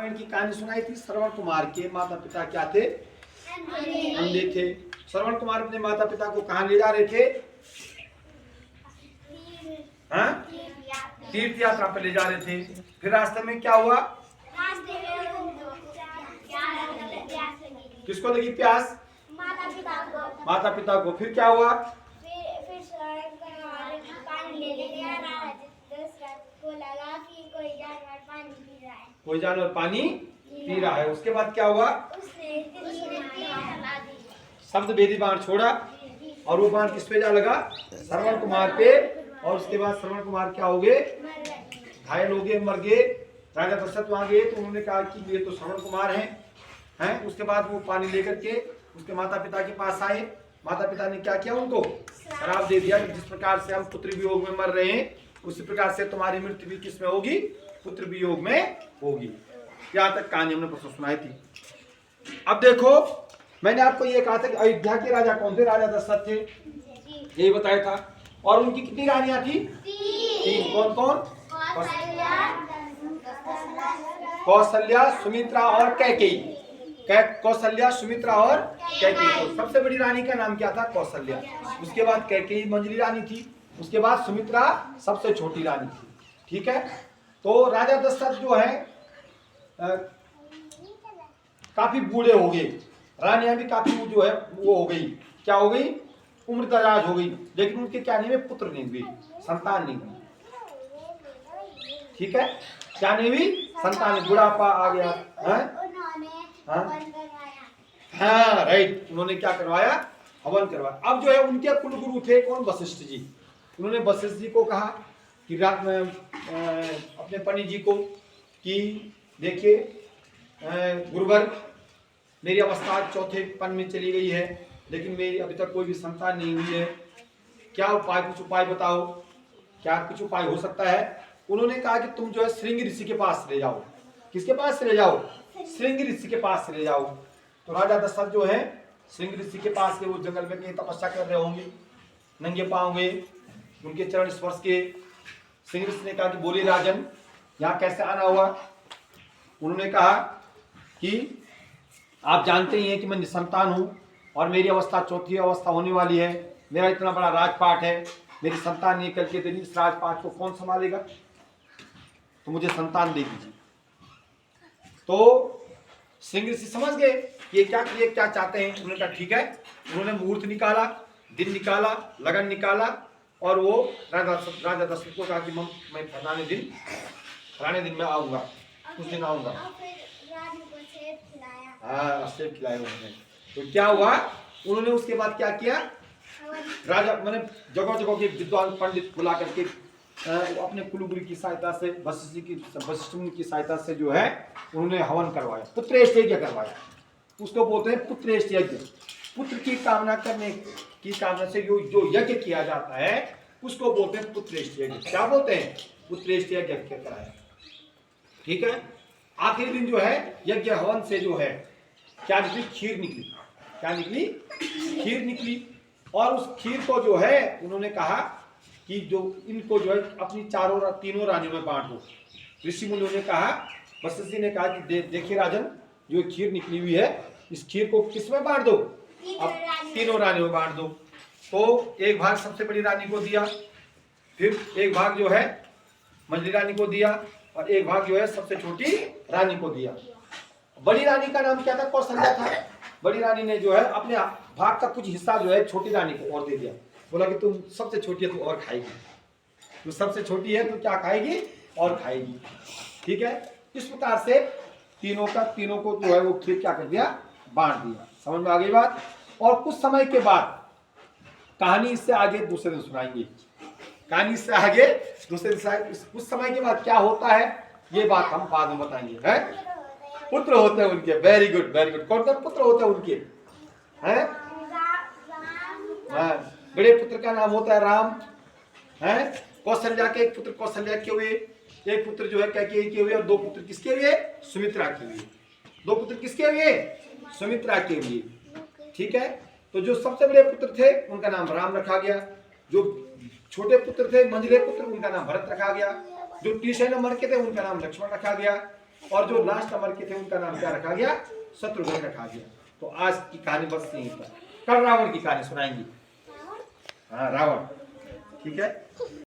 रामायण की कहानी सुनाई थी। श्रवण कुमार के माता पिता क्या थे? अंधे थे। श्रवण कुमार अपने माता पिता को कहाँ ले जा रहे थे? हाँ, तीर्थ यात्रा पर ले जा रहे थे। फिर रास्ते में क्या हुआ? किसको लगी प्यास? माता पिता को। फिर क्या हुआ? कोई जानवर पानी पी रहा है। उसके बाद क्या हुआ? शब्द भेदी बाण छोड़ा और वो बाण किस पे जा लगा? श्रवण कुमार पे। और उसके बाद श्रवण कुमार क्या हो गए? घायल हो गए, मर गए। राजा दशरथ वहां गए तो उन्होंने कहा कि ये तो श्रवण कुमार हैं। उसके बाद वो पानी लेकर के उसके माता पिता के पास आए। माता पिता ने क्या किया? उनको श्राप दे दिया कि जिस प्रकार से हम पुत्र वियोग में मर रहे हैं उसी प्रकार से तुम्हारी मृत्यु भी किस में होगी? पुत्र वियोग में होगी। यहाँ तक कहानी हमने परसों सुनाई थी। अब देखो, मैंने आपको ये कहा था कि अयोध्या के राजा कौन थे? राजा दशरथ थे, यही बताया था। और उनकी कितनी रानियां थी? 3। कौन कौन? कौशल्या, सुमित्रा और कैकेयी। कौशल्या, सुमित्रा और कैकेयी। तो सबसे बड़ी रानी का नाम क्या था? कौशल्या। उसके बाद कैकेयी मंझली रानी थी। उसके बाद सुमित्रा सबसे छोटी रानी थी। ठीक है। तो राजा दशरथ जो है काफी बूढ़े हो गए। रानियां भी काफी जो है वो हो गई। क्या हो गई? उम्र दराज हो गई। लेकिन उनके क्या नहीं हुए? पुत्र नहीं हुए, संतान नहीं हुई। ठीक है। क्या नहीं हुई? संतान। बुढ़ापा आ गया। हाँ राइट। उन्होंने क्या करवाया? हवन करवाया। अब जो है उनके कुलगुरु थे कौन? वशिष्ठ जी। उन्होंने वशिष्ठ जी को कहा कि रात में अपने पंडित जी को कि देखिए गुरुवर, मेरी अवस्था चौथे पन में चली गई है लेकिन मेरी अभी तक कोई भी संतान नहीं हुई है। क्या उपाय? कुछ उपाय बताओ, क्या कुछ उपाय हो सकता है? उन्होंने कहा कि तुम जो है श्रृंग ऋषि के पास चले जाओ। किसके पास चले जाओ? श्रृंग ऋषि के पास चले जाओ। तो राजा दशरथ जो है श्रृंग ऋषि के पास के वो जंगल में कहीं तपस्या कर रहे होंगे, नंगे पाँव हुए, उनके चरण स्पर्श के। श्रृंग ऋषि ने कहा कि बोले राजन, यहाँ कैसे आना हुआ? उन्होंने कहा कि आप जानते ही हैं कि मैं निसंतान हूँ और मेरी अवस्था चौथी अवस्था होने वाली है। मेरा इतना बड़ा राजपाट है, मेरी संतान नहीं, कल के दिन इस राजपाट को कौन संभालेगा? तो मुझे संतान दे दीजिए। तो श्रृंग ऋषि समझ गए कि ये क्या चाहते हैं। उन्होंने कहा ठीक है। उन्होंने मुहूर्त निकाला, दिन निकाला, लगन निकाला और वो राजा दशरथ को कहा कि मैं फलाने दिन में आऊंगा, कुछ दिन आऊंगा। हाँ, सेब खिलाए उन्होंने। तो क्या हुआ? उन्होंने उसके बाद क्या किया? राजा मैंने जगह जगह के विद्वान पंडित बुला करके अपने कुलगुरु की सहायता से, वशिष्ठ मुनि की सहायता से जो है उन्होंने हवन करवाया, पुत्रेष्ट यज्ञ करवाया। उसको बोलते हैं पुत्रेष्ट यज्ञ। पुत्र की कामना करने की कामना से जो यज्ञ किया जाता है उसको बोलते हैं पुत्रेष्ट यज्ञ। क्या बोलते हैं? पुत्रेष्ट यज्ञ कराया। ठीक है। आखिरी दिन जो है यज्ञ हवन से जो है क्या निकली? खीर निकली। क्या निकली? खीर निकली। और उस खीर को जो है उन्होंने कहा कि जो इनको जो है अपनी तीनों रानियों में बांट दो। ऋषि मुनियों ने कहा, वशिष्ठ जी ने कहा कि देखिए राजन, जो खीर निकली हुई है इस खीर को किस में बांट दो? अब तीनों रानियों में बांट दो। तो एक भाग सबसे बड़ी रानी को दिया, फिर एक भाग जो है मंझली रानी को दिया और एक भाग जो है सबसे छोटी रानी को दिया। बड़ी रानी का नाम क्या था? कौशल्या था। बड़ी रानी ने जो है अपने भाग का कुछ हिस्सा जो है छोटी रानी को और दे दिया। बोला कि तुम सबसे छोटी है तो और खाएगी, तू सबसे छोटी है तो क्या खाएगी? और खाएगी। ठीक है। इस प्रकार से तीनों को जो है वो खीर क्या कर दिया? बांट दिया। समझ में आ गई बात? और कुछ समय के बाद कहानी इससे आगे दूसरे दिन सुनाएंगे। कहानी इससे आगे दूसरे दिन कुछ समय के बाद क्या होता है ये बात हम बाद में बताएंगे। है? पुत्र होते हैं उनके। Very good very good. कौन कौन पुत्र होते हैं उनके? हैं? बड़े पुत्र का नाम होता है राम। हैं? कौशल्या के एक पुत्र कौशल्या के हुए, एक पुत्र जो है कैकेयी के हुए और 2 पुत्र किसके हुए? सुमित्रा के हुए। 2 पुत्र किसके हुए? सुमित्रा के हुए। ठीक है। तो जो सबसे बड़े पुत्र थे उनका नाम राम रखा गया। जो छोटे पुत्र थे मंझले पुत्र उनका नाम भरत रखा गया। जो तीसरे नंबर के थे उनका नाम लक्ष्मण रखा गया। और जो लास्ट नंबर के थे उनका नाम क्या रखा गया, शत्रुघ्न रखा गया। तो आज की कहानी बस यहीं पर, कल रावण की कहानी सुनाएंगे। हाँ रावण, ठीक है।